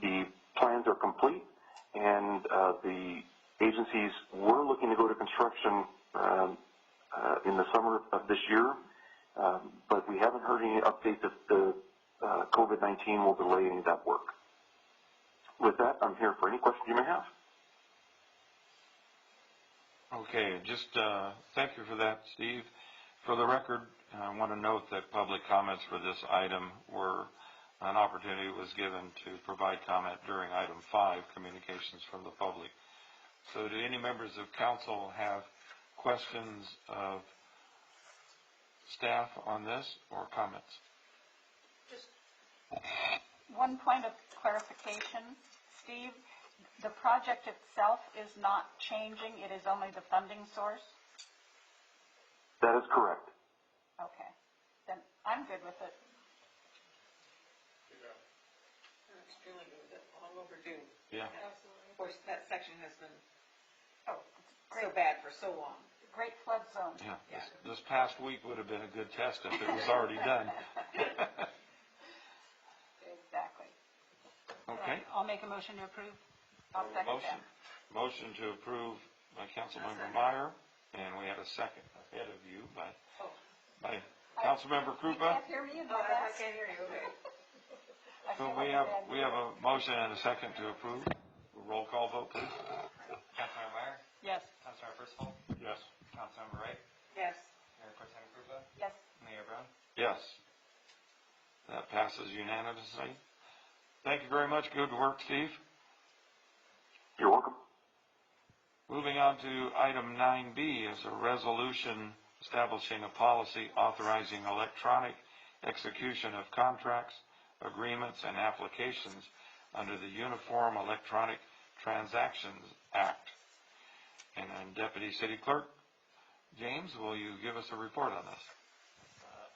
[SPEAKER 11] The plans are complete, and the agencies were looking to go to construction in the summer of this year, but we haven't heard any update that the COVID-19 will delay any of that work. With that, I'm here for any questions you may have.
[SPEAKER 1] Okay, just thank you for that, Steve. For the record, I want to note that public comments for this item were an opportunity was given to provide comment during item 5, communications from the public. So do any members of council have questions of staff on this or comments?
[SPEAKER 7] Just one point of clarification, Steve. The project itself is not changing, it is only the funding source?
[SPEAKER 11] That is correct.
[SPEAKER 7] Okay, then I'm good with it.
[SPEAKER 3] I'm extremely good with it, long overdue.
[SPEAKER 1] Yeah.
[SPEAKER 3] Absolutely. Of course, that section has been
[SPEAKER 7] Oh,
[SPEAKER 3] so bad for so long.
[SPEAKER 7] great flood zone.
[SPEAKER 1] Yeah, this past week would have been a good test if it was already done.
[SPEAKER 7] Exactly.
[SPEAKER 1] Okay.
[SPEAKER 6] I'll make a motion to approve.
[SPEAKER 7] I'll second that.
[SPEAKER 1] Motion to approve by Councilmember Meyer, and we had a second ahead of you by Councilmember
[SPEAKER 7] You
[SPEAKER 1] Krupa?
[SPEAKER 7] can't hear me in the
[SPEAKER 3] Oh, I
[SPEAKER 7] back.
[SPEAKER 3] can't hear you, okay.
[SPEAKER 7] I
[SPEAKER 1] So
[SPEAKER 7] feel
[SPEAKER 1] we
[SPEAKER 7] like
[SPEAKER 1] have,
[SPEAKER 7] a bad
[SPEAKER 1] we have a motion and a second to approve. Roll call vote, please.
[SPEAKER 2] Councilmember Meyer,
[SPEAKER 6] Yes.
[SPEAKER 2] Councilmember Percival,
[SPEAKER 4] Yes.
[SPEAKER 2] Councilmember Wright,
[SPEAKER 3] Yes.
[SPEAKER 2] Mayor Pro Tem Krupa,
[SPEAKER 7] Yes.
[SPEAKER 2] Mayor Brown.
[SPEAKER 1] Yes. That passes unanimously. Thank you very much. Good work, Steve.
[SPEAKER 11] You're welcome.
[SPEAKER 1] Moving on to item 9B is a resolution establishing a policy authorizing electronic execution of contracts, agreements, and applications under the Uniform Electronic Transactions Act. And then Deputy City Clerk James, will you give us a report on this?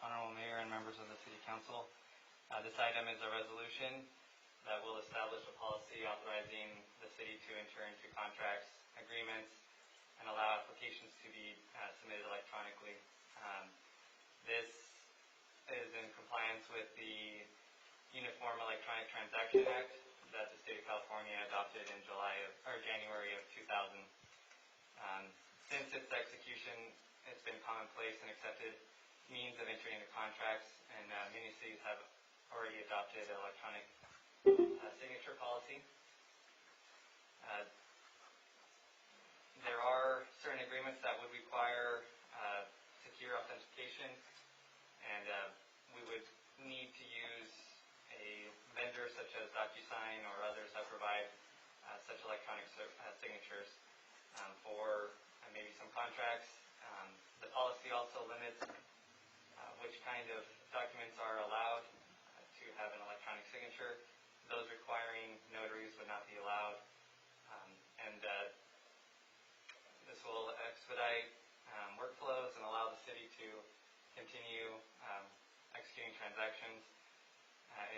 [SPEAKER 2] Honorable Mayor and members of the City Council, this item is a resolution that will establish a policy authorizing the city to enter into contracts, agreements, and allow applications to be submitted electronically. This is in compliance with the Uniform Electronic Transaction Act that the State of California adopted in January of 2000. Since its execution, it's been commonplace and accepted means of entering into contracts, and many cities have already adopted electronic signature policy. There are certain agreements that would require secure authentication, and we would need to use a vendor such as DocuSign or others that provide such electronic signatures for maybe some contracts. The policy also limits which kind of documents are allowed to have an electronic signature. Those requiring notaries would not be allowed. And this will expedite workflows and allow the city to continue executing transactions,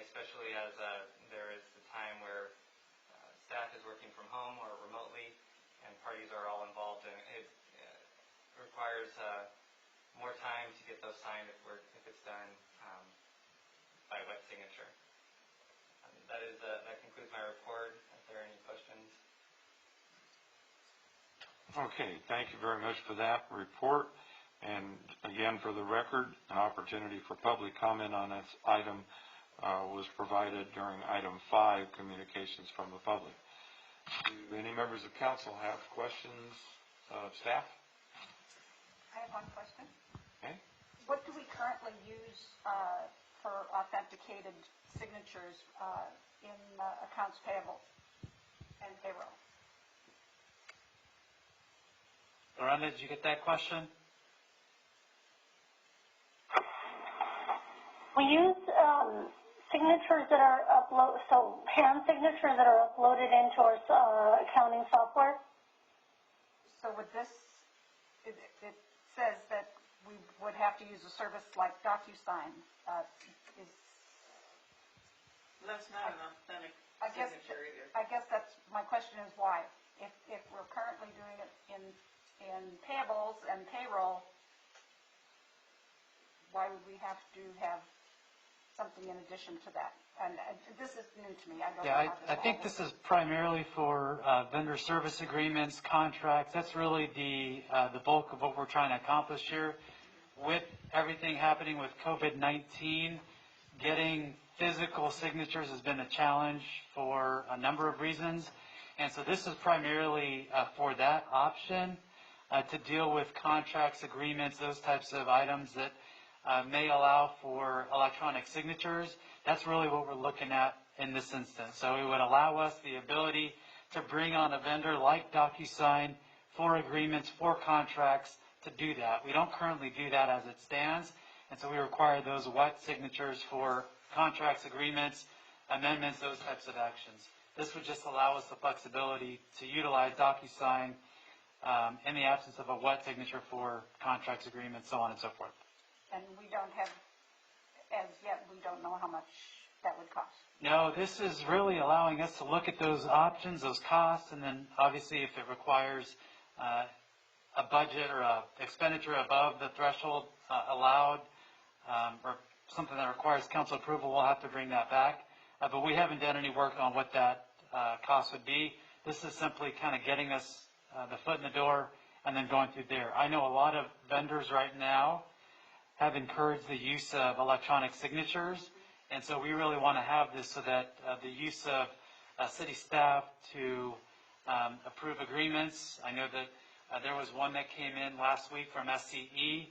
[SPEAKER 2] especially as there is the time where staff is working from home or remotely and parties are all involved, and it requires more time to get those signed if it's done by wet signature. That concludes my report. If there are any questions.
[SPEAKER 1] Okay, thank you very much for that report. And again, for the record, an opportunity for public comment on this item was provided during item 5, communications from the public. Do any members of council have questions of staff?
[SPEAKER 7] I have one question.
[SPEAKER 1] Okay.
[SPEAKER 7] What do we currently use for authenticated signatures in accounts payable and payroll?
[SPEAKER 9] Lorena, did you get that question?
[SPEAKER 10] We use signatures that are hand signatures that are uploaded into our accounting software.
[SPEAKER 7] So with this, it says that we would have to use a service like DocuSign.
[SPEAKER 3] That's not an authentic
[SPEAKER 7] I guess
[SPEAKER 3] signature either.
[SPEAKER 7] I guess that's my question is why? If we're currently doing it in payables and payroll, why would we have to have something in addition to that? And this is new to me. I don't know
[SPEAKER 9] Yeah,
[SPEAKER 7] how
[SPEAKER 9] I think this is primarily for vendor service agreements, contracts. That's really the bulk of what we're trying to accomplish here. With everything happening with COVID-19, getting physical signatures has been a challenge for a number of reasons. And so this is primarily for that option to deal with contracts, agreements, those types of items that may allow for electronic signatures. That's really what we're looking at in this instance. So it would allow us the ability to bring on a vendor like DocuSign for agreements, for contracts, to do that. We don't currently do that as it stands, and so we require those wet signatures for contracts, agreements, amendments, those types of actions. This would just allow us the flexibility to utilize DocuSign in the absence of a wet signature for contracts, agreements, so on and so forth.
[SPEAKER 7] And we don't have, as yet, we don't know how much that would cost.
[SPEAKER 9] No, this is really allowing us to look at those options, those costs, and then obviously if it requires a budget or a expenditure above the threshold allowed, or something that requires council approval, we'll have to bring that back. But we haven't done any work on what that cost would be. This is simply kind of getting us the foot in the door and then going through there. I know a lot of vendors right now have encouraged the use of electronic signatures. And so we really want to have this so that the use of city staff to approve agreements. I know that there was one that came in last week from SCE.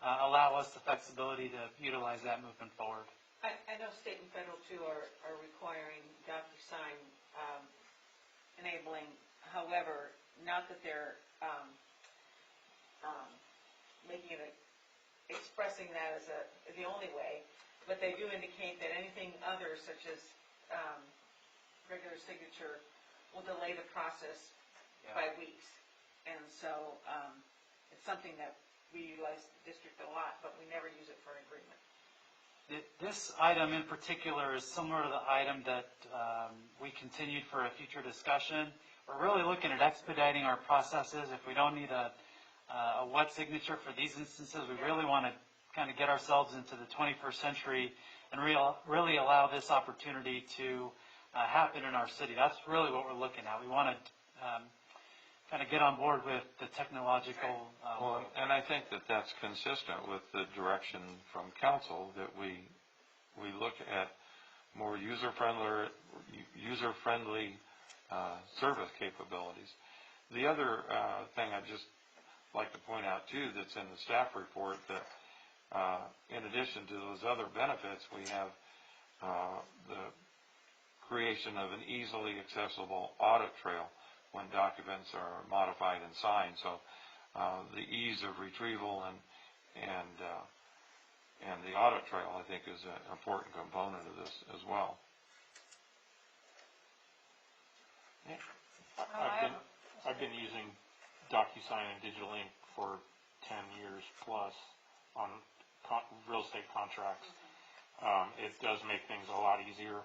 [SPEAKER 9] Allow us the flexibility to utilize that moving forward.
[SPEAKER 3] I know state and federal too are requiring DocuSign enabling. However, not that they're making it expressing that as the only way, but they do indicate that anything other such as regular signature will delay the process by weeks. And so it's something that we utilize the district a lot, but we never use it for an agreement.
[SPEAKER 9] This item in particular is similar to the item that we continued for a future discussion. We're really looking at expediting our processes. If we don't need a wet signature for these instances, we really want to kind of get ourselves into the 21st century and really allow this opportunity to happen in our city. That's really what we're looking at. We want to kind of get on board with the technological.
[SPEAKER 1] Well, and I think that that's consistent with the direction from council that we look at more user-friendly service capabilities. The other thing I'd just like to point out too that's in the staff report that in addition to those other benefits, we have the creation of an easily accessible audit trail when documents are modified and signed. So the ease of retrieval and the audit trail, I think, is an important component of this as well.
[SPEAKER 4] I've been using DocuSign and Digital Ink for 10 years plus on real estate contracts. It does make things a lot easier.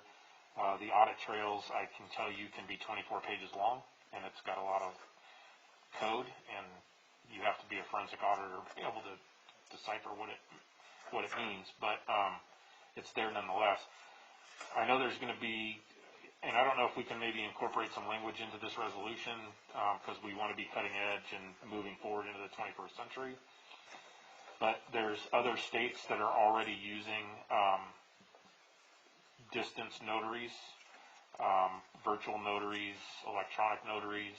[SPEAKER 4] The audit trails, I can tell you, can be 24 pages long, and it's got a lot of code, and you have to be a forensic auditor to be able to decipher what it means, but it's there nonetheless. I know there's going to be, and I don't know if we can maybe incorporate some language into this resolution because we want to be cutting edge and moving forward into the 21st century. But there's other states that are already using distance notaries, virtual notaries, electronic notaries.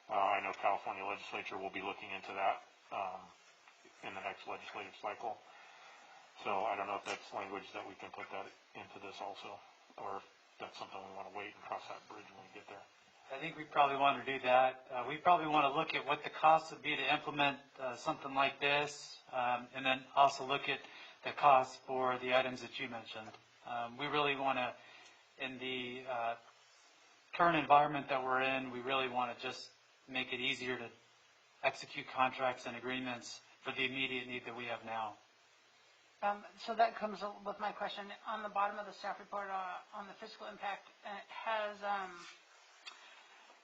[SPEAKER 4] I know California legislature will be looking into that in the next legislative cycle. So I don't know if that's language that we can put that into this also, or if that's something we want to wait and cross that bridge when we get there.
[SPEAKER 9] I think we probably want to do that. We probably want to look at what the cost would be to implement something like this, and then also look at the cost for the items that you mentioned. We really want to, in the current environment that we're in, we really want to just make it easier to execute contracts and agreements for the immediate need that we have now.
[SPEAKER 6] So that comes with my question. On the bottom of the staff report on the fiscal impact, it has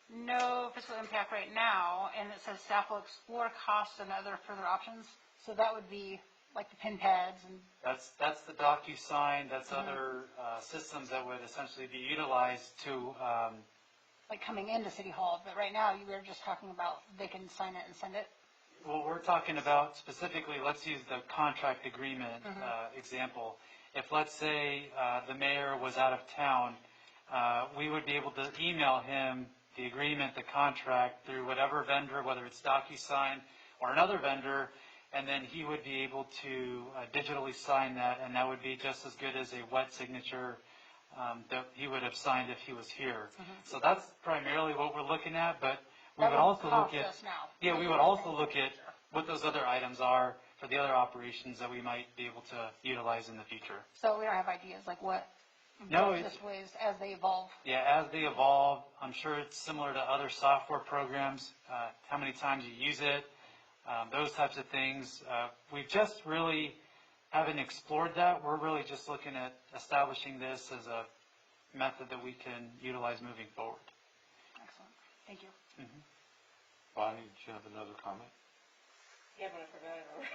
[SPEAKER 6] no fiscal impact right now, and it says staff will explore costs and other further options. So that would be like the pin pads and
[SPEAKER 9] that's the DocuSign. That's other systems that would essentially be utilized to
[SPEAKER 6] like coming into City Hall. But right now, you were just talking about they can sign it and send it.
[SPEAKER 9] Well, we're talking about specifically, let's use the contract agreement example. If, let's say, the mayor was out of town, we would be able to email him the agreement, the contract, through whatever vendor, whether it's DocuSign or another vendor, and then he would be able to digitally sign that, and that would be just as good as a wet signature that he would have signed if he was here. So that's primarily what we're looking at, but we would also look at, we would also look at what those other items are for the other operations that we might be able to utilize in the future.
[SPEAKER 6] So we don't have ideas like what just ways as they evolve.
[SPEAKER 9] Yeah, as they evolve, I'm sure it's similar to other software programs, how many times you use it, those types of things. We just really haven't explored that. We're really just looking at establishing this as a method that we can utilize moving forward.
[SPEAKER 6] Excellent. Thank you.
[SPEAKER 1] Bonnie, did you have another comment?
[SPEAKER 3] Yeah, but I forgot it already.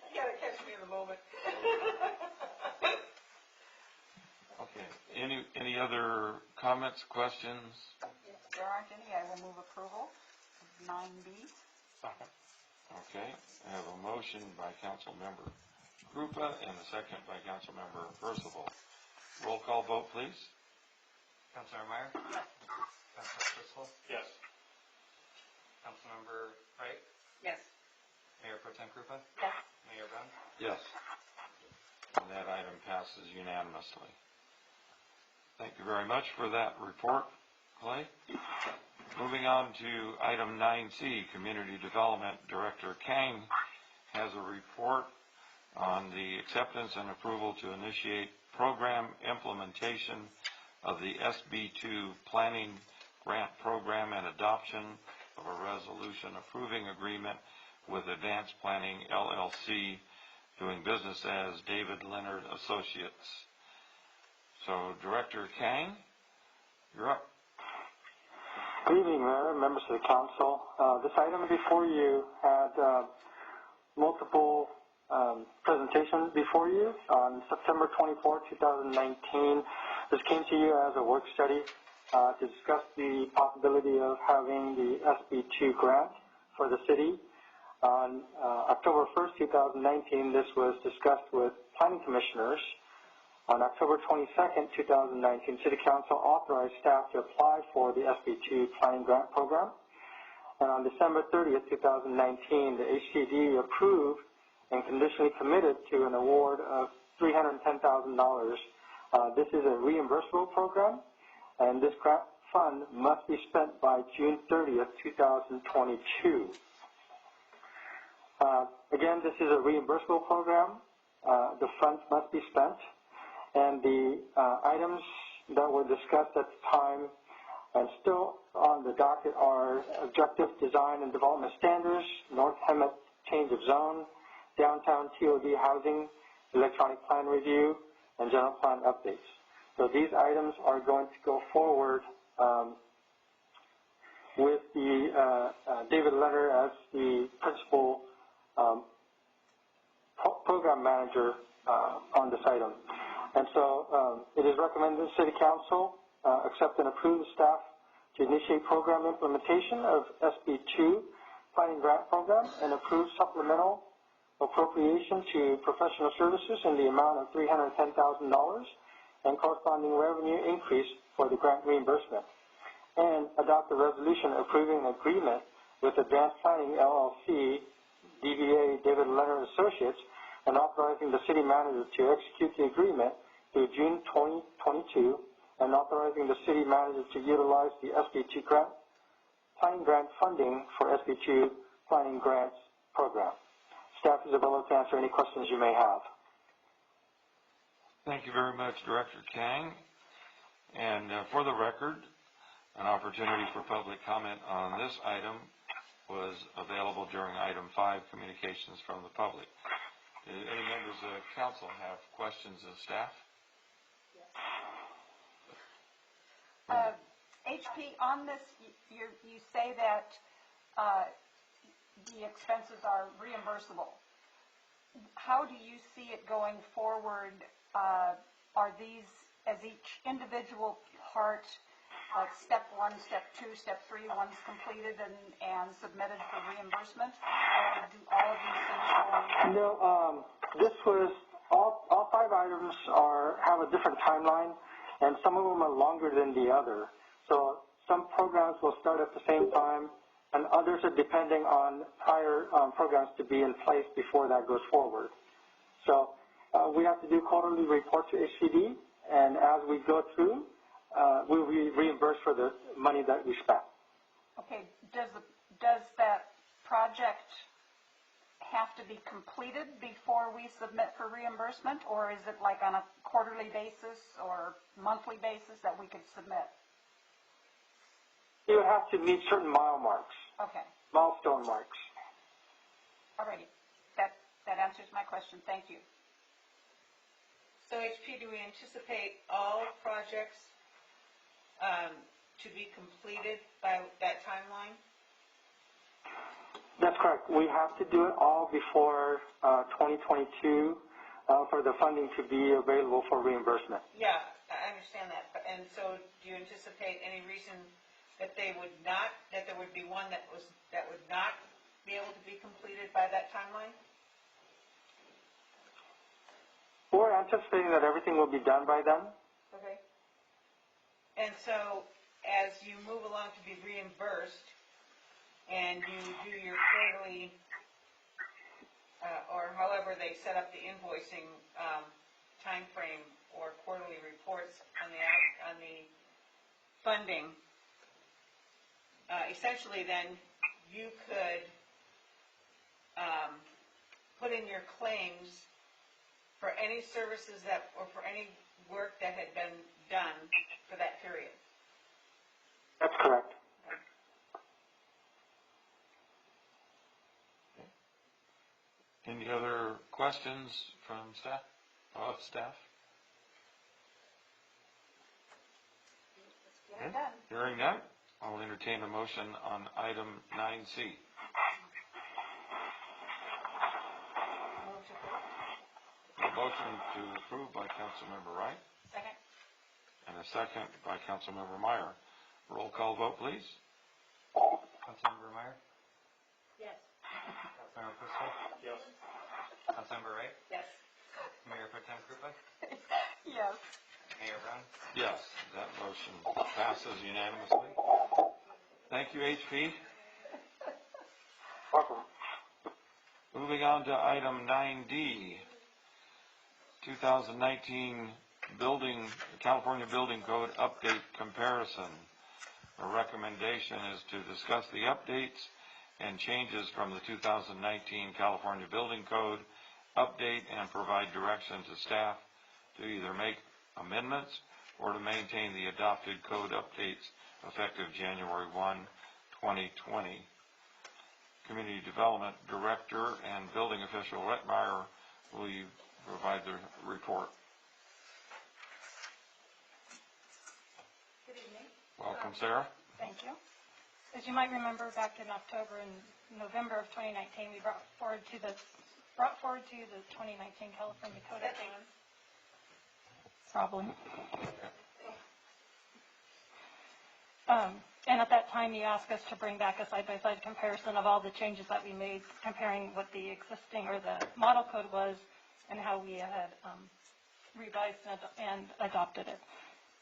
[SPEAKER 3] You gotta catch me in the moment.
[SPEAKER 1] Okay. Any other comments, questions?
[SPEAKER 7] If there aren't any, I will move approval of 9B.
[SPEAKER 4] Second.
[SPEAKER 1] motion by Councilmember Krupa and a second by Councilmember Percival. Roll call vote, please.
[SPEAKER 2] Councilmember Meyer? Yes. Councilmember Percival?
[SPEAKER 4] Yes.
[SPEAKER 2] Councilmember Wright?
[SPEAKER 3] Yes.
[SPEAKER 2] Mayor Pro Tem Krupa?
[SPEAKER 5] Yes.
[SPEAKER 2] Mayor Brown?
[SPEAKER 1] Yes. And that item passes unanimously. Thank you very much for that report, Clay. Moving on to item 9C, Community Development Director Kang has a report on the acceptance and approval to initiate program implementation of the SB2 Planning Grant Program and adoption of a resolution approving agreement with Advanced Planning LLC, doing business as David Leonard Associates. So, Director Kang, you're up.
[SPEAKER 8] Good evening, Mayor, members of the council. This item before you had multiple presentations before you. On September 24, 2019, this came to you as a work study to discuss the possibility of having the SB2 grant for the city. On October 1st, 2019, this was discussed with planning commissioners. On October 22nd, 2019, City Council authorized staff to apply for the SB2 Planning Grant Program. And on December 30th, 2019, the HCD approved and conditionally committed to an award of $310,000. This is a reimbursable program, and this grant fund must be spent by June 30th, 2022. Again, this is a reimbursable program. The funds must be spent. And the items that were discussed at the time and still on the docket are objective design and development standards, North Hemet change of zone, downtown TOD housing, electronic plan review, and general plan updates. So these items are going to go forward with the David Leonard as the principal program manager on this item. And so it is recommended the City Council accept and approve the staff to initiate program implementation of SB2 Planning Grant Program and approve supplemental appropriation to professional services in the amount of $310,000 and corresponding revenue increase for the grant reimbursement. And adopt a resolution approving an agreement with Advanced Planning LLC, DBA David Leonard Associates, and authorizing the city manager to execute the agreement through June 2022, and authorizing the city manager to utilize the SB2 planning grant funding for SB2 Planning Grants Program. Staff is available to answer any questions you may have.
[SPEAKER 1] Thank you very much, Director Kang. And for the record, an opportunity for public comment on this item was available during item 5, communications from the public. Any members of council have questions of staff?
[SPEAKER 7] HP, on this, you say that the expenses are reimbursable. How do you see it going forward? Are these as each individual part, like step 1, step 2, step 3, once completed and submitted for reimbursement? Or do all of these things go on?
[SPEAKER 8] No, this was, all 5 items have a different timeline, and some of them are longer than the other. So some programs will start at the same time, and others are depending on prior programs to be in place before that goes forward. So we have to do quarterly report to HCD, and as we go through, we'll be reimbursed for the money that we spent.
[SPEAKER 7] Okay, does that project have to be completed before we submit for reimbursement, or is it like on a quarterly basis or monthly basis that we could submit?
[SPEAKER 8] You have to meet certain milestone marks.
[SPEAKER 7] Alrighty, that answers my question. Thank you.
[SPEAKER 3] So HP, do we anticipate all projects to be completed by that timeline?
[SPEAKER 8] That's correct. We have to do it all before 2022 for the funding to be available for reimbursement.
[SPEAKER 3] Yeah, I understand that. And so do you anticipate any reason that there would be one that would not be able to be completed by that timeline?
[SPEAKER 8] anticipating that everything will be done by then.
[SPEAKER 3] Okay. And so, as you move along to be reimbursed, and you do your quarterly, or however they set up the invoicing time frame or quarterly reports on the funding, essentially then you could put in your claims for any services that, or for any work that had been done for that period.
[SPEAKER 8] That's correct.
[SPEAKER 1] Any other questions from staff? Staff? Okay. Hearing none, I'll entertain a motion on item 9C. A motion to approve by Councilmember Wright.
[SPEAKER 3] Second.
[SPEAKER 1] And a second by Councilmember Meyer. Roll call vote, please.
[SPEAKER 2] Councilmember Meyer?
[SPEAKER 3] Yes.
[SPEAKER 2] Councilmember Crystal?
[SPEAKER 9] Yes.
[SPEAKER 2] Councilmember Wright?
[SPEAKER 3] Yes.
[SPEAKER 2] Mayor Pro Tem Krupa?
[SPEAKER 3] Yes.
[SPEAKER 2] Mayor Brown?
[SPEAKER 1] Yes, that motion passes unanimously. Thank you, HP.
[SPEAKER 8] Welcome.
[SPEAKER 1] Moving on to item 9D, 2019 California Building Code Update Comparison. A recommendation is to discuss the updates and changes from the 2019 California Building Code update and provide direction to staff to either make amendments or to maintain the adopted code updates effective January 1, 2020. Community Development Director and Building Official Rhett Meyer, will you provide the report?
[SPEAKER 6] Good evening.
[SPEAKER 1] Welcome, Sarah.
[SPEAKER 6] Thank you. As you might remember, back in October and November of 2019, we brought forward to the 2019 California Code update. Problem. And at that time, you asked us to bring back a side-by-side comparison of all the changes that we made, comparing what the existing or the model code was and how we had revised and adopted it.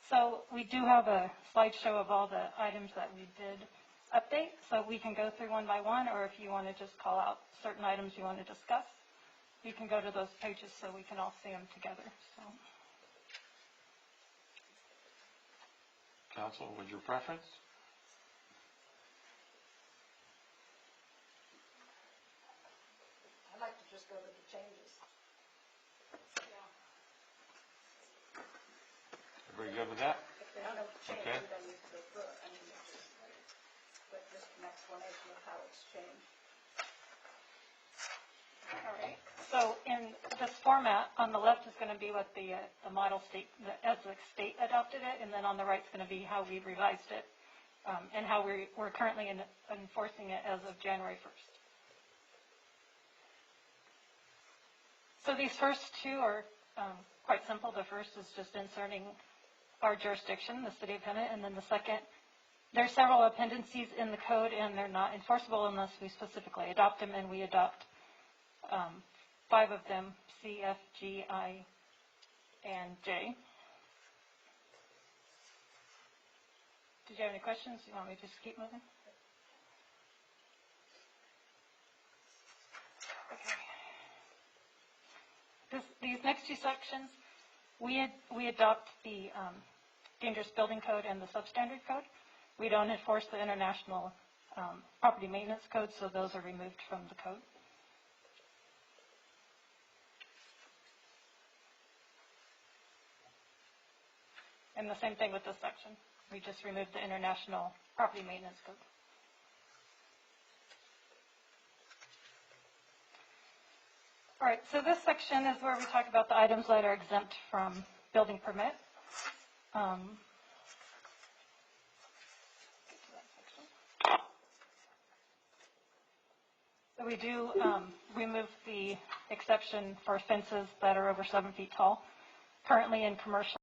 [SPEAKER 6] So we do have a slideshow of all the items that we did update, so we can go through one by one, or if you want to just call out certain items you want to discuss, you can go to those pages so we can all see them together. So.
[SPEAKER 1] Council, would your preference?
[SPEAKER 7] I'd like to just go with the changes.
[SPEAKER 1] Everybody good with that?
[SPEAKER 7] If there's no change,
[SPEAKER 1] Okay.
[SPEAKER 7] then you can go through it. I mean, it's just, but just an explanation of how it's changed.
[SPEAKER 6] All right. So in this format, on the left is going to be what the model state, as the state adopted it, and then on the right is going to be how we revised it, and how we're currently enforcing it as of January 1st. So these first two are quite simple. The first is just inserting our jurisdiction, the city of Hemet, and then the second, there's several appendices in the code, and they're not enforceable unless we specifically adopt them, and we adopt 5 of them, C, F, G, I, and J. Did you have any questions? You want me to just keep moving? Okay. These next two sections, we adopt the Dangerous Building Code and the Substandard Code. We don't enforce the International Property Maintenance Code, so those are removed from the code. And the same thing with this section. We just removed the International Property Maintenance Code. All right, so this section is where we talk about the items that are exempt from building permit. So we do remove the exception for fences that are over 7 feet tall. Currently in commercial